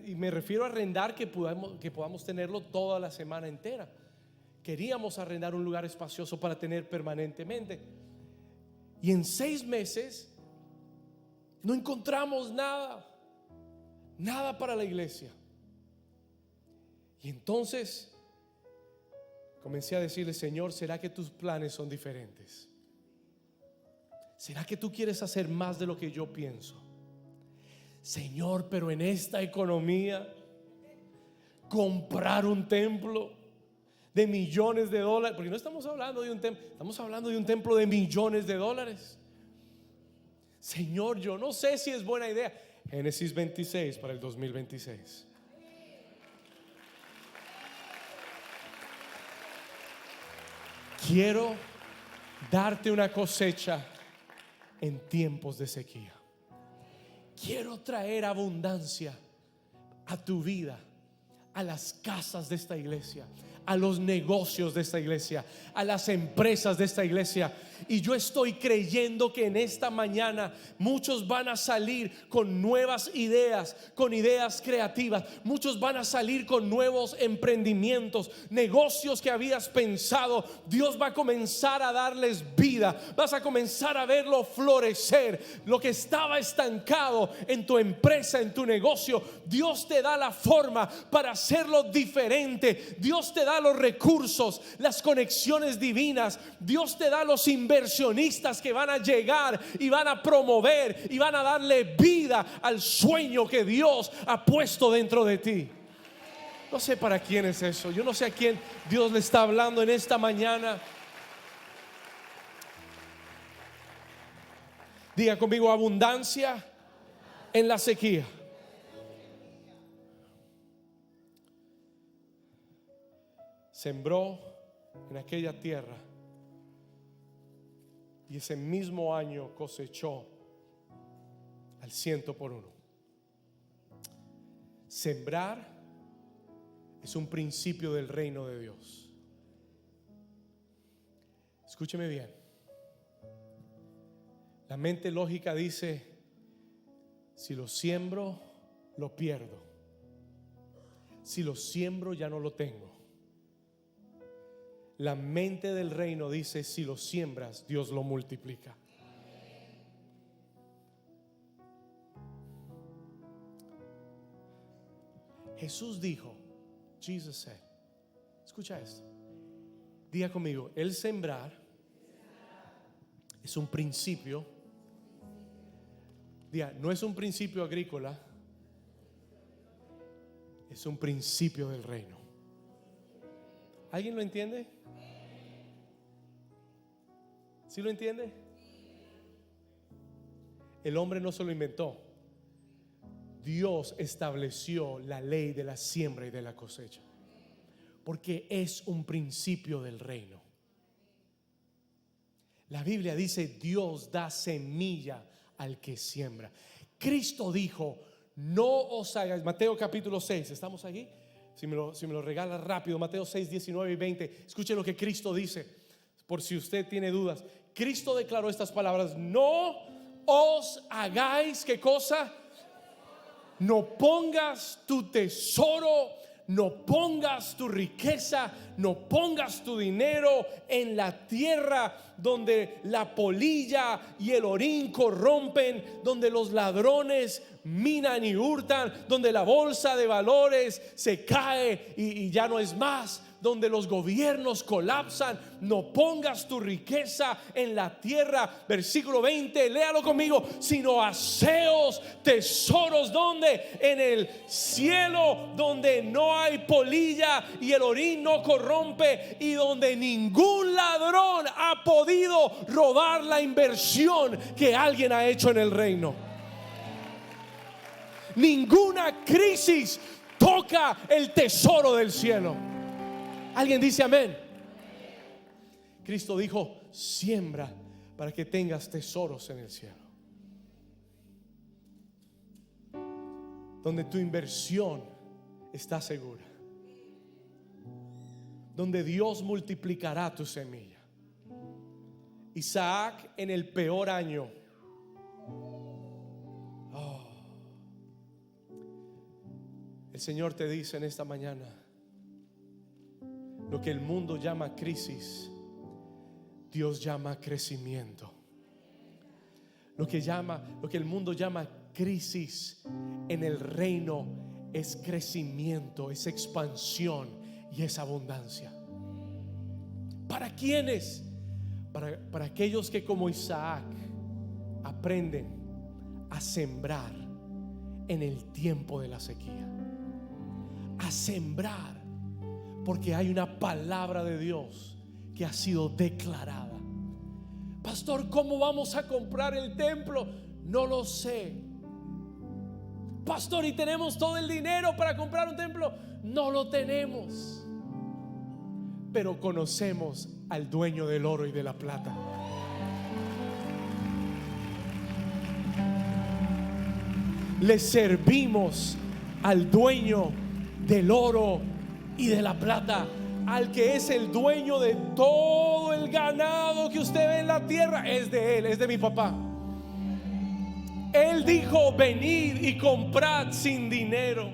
A: Y me refiero a arrendar que podamos tenerlo toda la semana entera. Queríamos arrendar un lugar espacioso para tener permanentemente. Y en 6 meses no encontramos nada para la iglesia. Y entonces comencé a decirle: Señor, ¿será que tus planes son diferentes? ¿Será que tú quieres hacer más de lo que yo pienso? Señor, pero en esta economía, comprar un templo de millones de dólares, porque no estamos hablando de un templo, estamos hablando de un templo de millones de dólares. Señor, yo no sé si es buena idea. Génesis 26 para el 2026. Quiero darte una cosecha en tiempos de sequía. Quiero traer abundancia a tu vida, a las casas de esta iglesia, a los negocios de esta iglesia, a las empresas de esta iglesia. Y yo estoy creyendo que en esta mañana muchos van a salir con nuevas ideas, con ideas creativas. Muchos van a salir con nuevos emprendimientos, negocios que habías pensado. Dios va a comenzar a darles vida. Vas a comenzar a verlo florecer. Lo que estaba estancado en tu empresa, en tu negocio, Dios te da la forma para hacerlo diferente. Dios te da da los recursos, las conexiones divinas. Dios te da los inversionistas que van a llegar y van a promover y van a darle vida al sueño que Dios ha puesto dentro de ti. No sé para quién es eso. Yo no sé a quién Dios le está hablando en esta mañana. Diga conmigo: abundancia en la sequía. Sembró en aquella tierra y ese mismo año cosechó al 100%. Sembrar es un principio del reino de Dios. Escúcheme bien. La mente lógica dice: si lo siembro, lo pierdo. Si lo siembro, ya no lo tengo. La mente del reino dice: si lo siembras, Dios lo multiplica. Jesús dijo, Jesus said, escucha esto, diga conmigo: el sembrar es un principio. Diga, no es un principio agrícola, es un principio del reino. ¿Alguien lo entiende? ¿Sí lo entiende? El hombre no se lo inventó. Dios estableció la ley de la siembra y de la cosecha, porque es un principio del reino. La Biblia dice: Dios da semilla al que siembra. Cristo dijo: no os hagáis. Mateo capítulo 6, ¿estamos aquí? Si me lo regala rápido, Mateo 6, 19 y 20. Escuche lo que Cristo dice, por si usted tiene dudas. Cristo declaró estas palabras: no os hagáis, ¿qué cosa? No pongas tu tesoro, no pongas tu riqueza, no pongas tu dinero en la tierra donde la polilla y el orín corrompen, donde los ladrones minan y hurtan, donde la bolsa de valores se cae y ya no es más, donde los gobiernos colapsan. No pongas tu riqueza en la tierra. Versículo 20, léalo conmigo: sino haceos tesoros, ¿dónde? En el cielo, donde no hay polilla y el orín no corrompe, y donde ningún ladrón ha podido robar la inversión que alguien ha hecho en el reino. Ninguna crisis toca el tesoro del cielo. ¿Alguien dice amén? Cristo dijo: siembra para que tengas tesoros en el cielo, donde tu inversión está segura, donde Dios multiplicará tu semilla. Isaac, en el peor año, el Señor te dice en esta mañana: lo que el mundo llama crisis, Dios llama crecimiento. Lo que el mundo llama crisis, en el reino es crecimiento, es expansión y es abundancia. ¿Para quiénes? Para aquellos que, como Isaac, aprenden a sembrar en el tiempo de la sequía. A sembrar, porque hay una palabra de Dios que ha sido declarada. Pastor, ¿cómo vamos a comprar el templo? No lo sé. Pastor, ¿y tenemos todo el dinero para comprar un templo? No lo tenemos, pero conocemos al dueño del oro y de la plata. Le servimos al dueño del oro y de la plata, al que es el dueño de todo el ganado que usted ve en la tierra. Es de él, es de mi papá. Él dijo: venid y comprad sin dinero.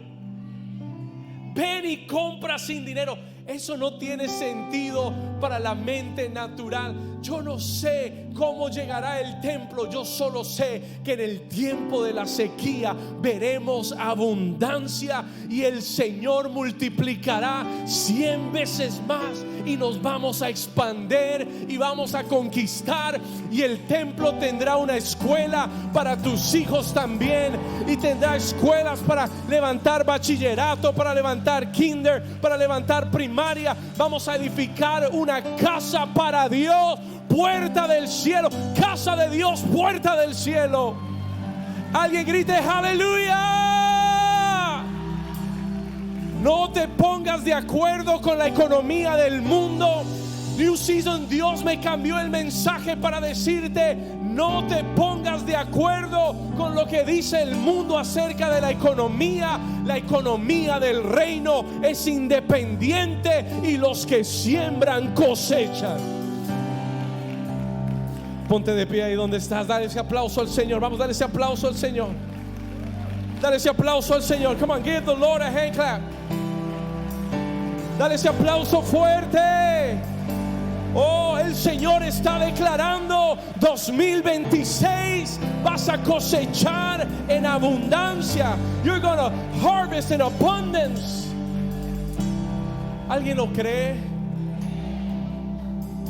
A: Ven y compra sin dinero. Eso no tiene sentido para la mente natural. Yo no sé cómo llegará el templo. Yo solo sé que en el tiempo de la sequía veremos abundancia y el Señor multiplicará 100 veces más y nos vamos a expandir y vamos a conquistar, y el templo tendrá una escuela para tus hijos también, y tendrá escuelas para levantar bachillerato, para levantar kinder, para levantar primaria. Vamos a edificar una casa para Dios, puerta del cielo, casa de Dios, puerta del cielo. Alguien grite aleluya. No te pongas de acuerdo con la economía del mundo. New Season, Dios me cambió el mensaje para decirte: no te pongas de acuerdo con lo que dice el mundo acerca de la economía. La economía del reino es independiente y los que siembran cosechan. Ponte de pie ahí donde estás. Dale ese aplauso al Señor. Vamos, dale ese aplauso al Señor. Dale ese aplauso al Señor. Come on, give the Lord a hand clap. Dale ese aplauso fuerte. Oh, el Señor está declarando 2026 vas a cosechar en abundancia. You're gonna harvest in abundance. ¿Alguien lo cree?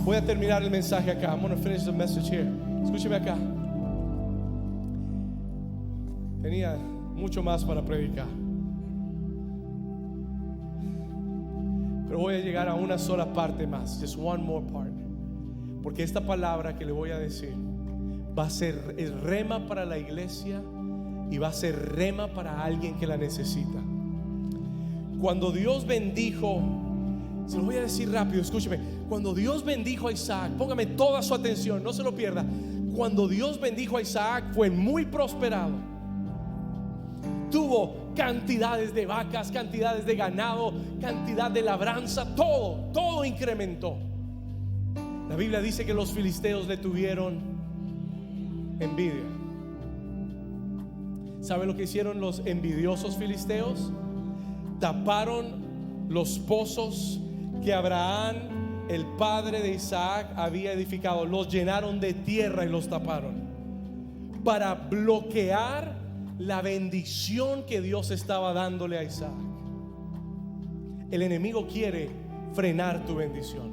A: Voy a terminar el mensaje acá. I'm gonna finish the message here. Escúcheme acá. Tenía mucho más para predicar, pero voy a llegar a una sola parte más. Just one more part. Porque esta palabra que le voy a decir va a ser el rema para la iglesia y va a ser rema para alguien que la necesita. Cuando Dios bendijo, se lo voy a decir rápido, escúcheme. Cuando Dios bendijo a Isaac, póngame toda su atención, no se lo pierda. Cuando Dios bendijo a Isaac, fue muy prosperado. Tuvo cantidades de vacas, cantidades de ganado, cantidad de labranza, todo incrementó. La Biblia dice que los filisteos le tuvieron envidia. ¿Sabe lo que hicieron los envidiosos filisteos? Taparon los pozos que Abraham, el padre de Isaac, había edificado. Los llenaron de tierra y los taparon para bloquear la bendición que Dios estaba dándole a Isaac. El enemigo quiere frenar tu bendición.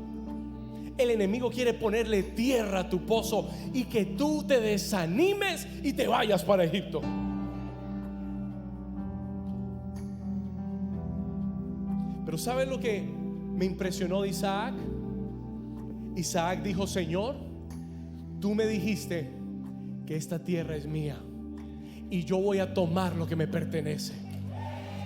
A: El enemigo quiere ponerle tierra a tu pozo y que tú te desanimes y te vayas para Egipto. Pero ¿sabes lo que me impresionó de Isaac? Isaac dijo: Señor, tú me dijiste que esta tierra es mía y yo voy a tomar lo que me pertenece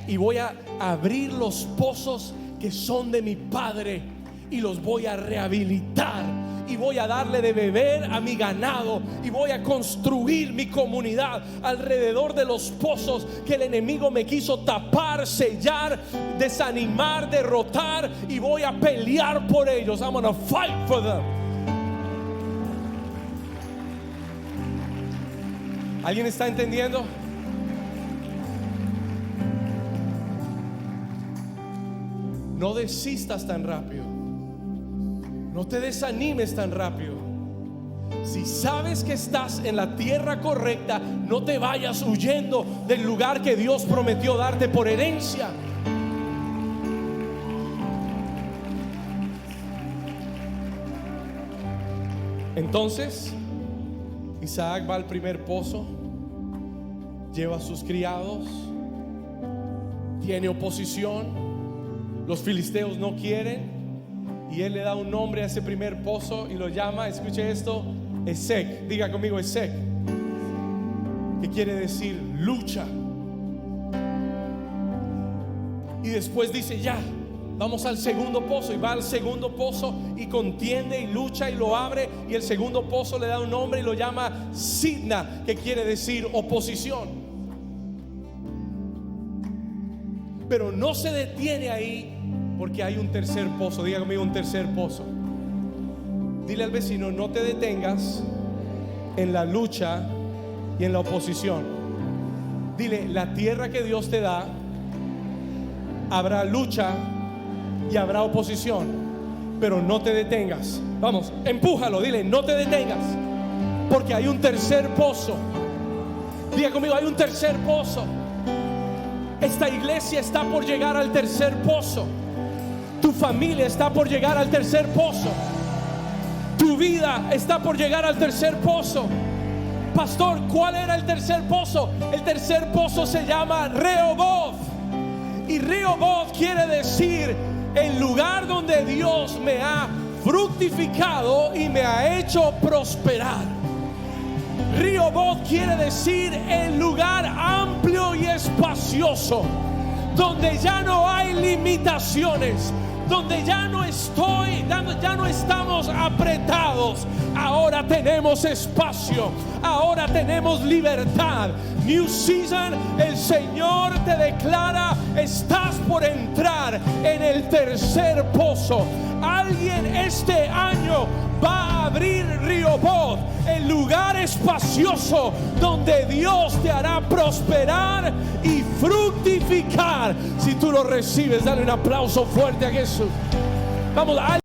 A: y voy a abrir los pozos que son de mi padre y los voy a rehabilitar y voy a darle de beber a mi ganado y voy a construir mi comunidad alrededor de los pozos que el enemigo me quiso tapar, sellar, desanimar, derrotar, y voy a pelear por ellos. I'm gonna fight for them. ¿Alguien está entendiendo? No desistas tan rápido. No te desanimes tan rápido. Si sabes que estás en la tierra correcta, no te vayas huyendo del lugar que Dios prometió darte por herencia. Entonces Isaac va al primer pozo, lleva a sus criados, tiene oposición, los filisteos no quieren, y él le da un nombre a ese primer pozo y lo llama, escuche esto, Esek. Diga conmigo, Esek, que quiere decir lucha. Y después dice: ya, vamos al segundo pozo. Y va al segundo pozo y contiende y lucha y lo abre. Y el segundo pozo le da un nombre y lo llama Sidna, que quiere decir oposición. Pero no se detiene ahí, porque hay un tercer pozo. Diga conmigo, un tercer pozo. Dile al vecino: no te detengas en la lucha y en la oposición. Dile: la tierra que Dios te da, habrá lucha y habrá oposición. Pero no te detengas. Vamos, empújalo, dile, no te detengas. Porque hay un tercer pozo. Diga conmigo, hay un tercer pozo. Esta iglesia está por llegar al tercer pozo. Tu familia está por llegar al tercer pozo. Tu vida está por llegar al tercer pozo. Pastor, ¿cuál era el tercer pozo? El tercer pozo se llama Rehoboth. Y Rehoboth quiere decir el lugar donde Dios me ha fructificado y me ha hecho prosperar. Rehoboth quiere decir el lugar amplio y espacioso, donde ya no hay limitaciones, donde ya no estamos apretados. Ahora tenemos espacio, ahora tenemos libertad. New season, el Señor te declara: estás por entrar en el tercer pozo. Alguien este año va a abrir Rehoboth, el lugar espacioso donde Dios te hará prosperar y fructificar. Si tú lo recibes, dale un aplauso fuerte a Jesús. Vamos a